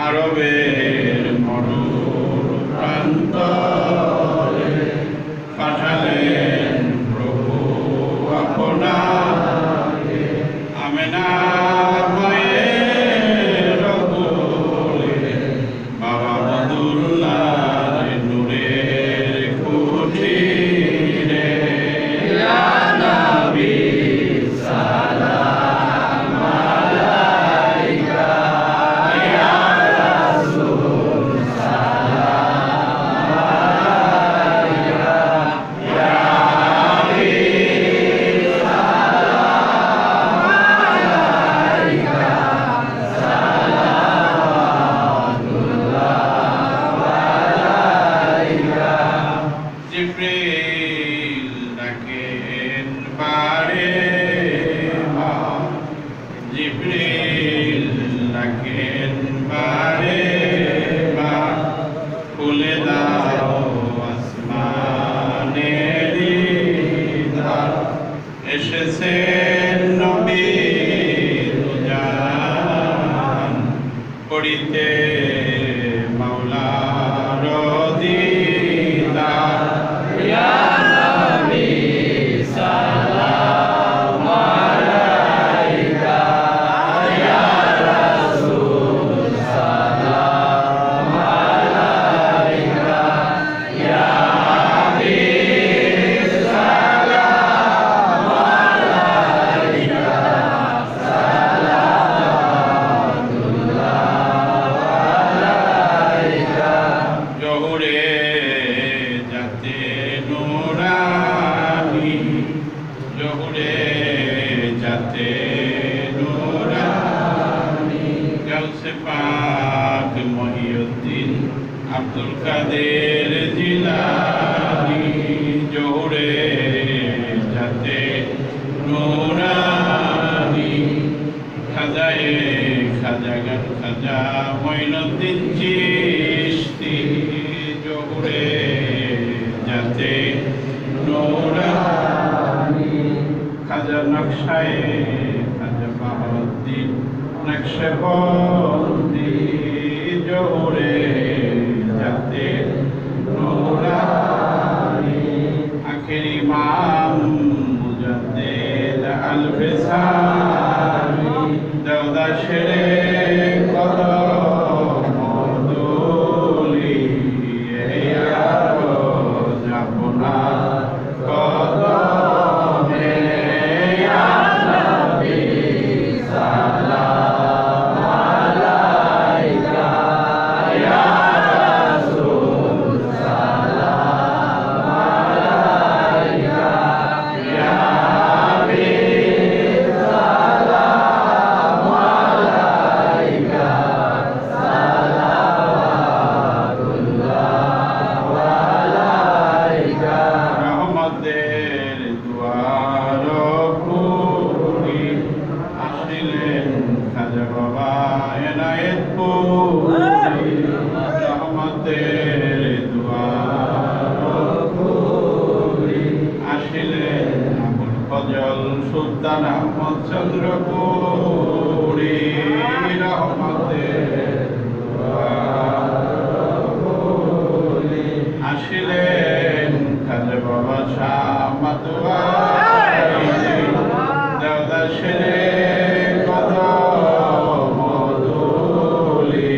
আরবের মরুর প্রান্তরে পাঠালেন প্রভু আপনাকে। আমেনার মায়ের কোলে বাবা আব্দুল্লাহর নূরের কুঠিরে ইয়া নবী সালাম আলাইকা, ইয়া রাসূল সালাম আলাইকা, ইয়া হাবিব সালাম আলাইকা, সালাওয়াতুল্লাহ আলাইকা। জিবরিল ডাকেন বারে মা, জিবরিল ডাকেন বারে মা, খুলে দাও আসমানের দ্বার, এসেছেন নবীর জান, করিতে মাওলার দিদার। ইয়া নবী সালাম আলাইকা, ইয়া রাসূল সালাম আলাইকা, ইয়া হাবিব সালাম আলাইকা, সালাওয়াতুল্লাহ আলাইকা। জহুরে যাতে নুরানি, জহুরে যাতে নুরানি, গাউসে পাক মহিউদ্দিন আব্দুল কাদের জিলানী, জহুরে যাতে নুরানি, খাজায়ে খাজাগান খাজা মঈনুদ্দিন চিশতি, জহুরে যাতে নুরানি, খাজা নকশায়ে খাজা বাহাউদ্দিন নকশবন্দি, জহুরে যাতে নুরানি, আখের ইমাম মুজাদ্দিদ আল ফিসানি, দেওদা শেরে কদম দুলি, এই আরজ আপনার কদমে। ইয়া নবী সালাম আলাইকা, ইয়া রাসূল সালাম আলাইকা, ইয়া হাবিব সালাম আলাইকা, সালাওয়াতুল্লাহ আলাইকা। রহমতের দুয়ার খুলি আসিলেন খাজা বাবা এনায়েতপুরি, রহমতের দুয়ার খুলি আসিলেন আবুল ফজল সুলতান আহমদ চন্দ্রপুরি, রহমতের দুয়ার খুলি আসিলেন খাজা বাবা শাহ মাতওয়ারি, দেওদা শেরে কদম দুলি,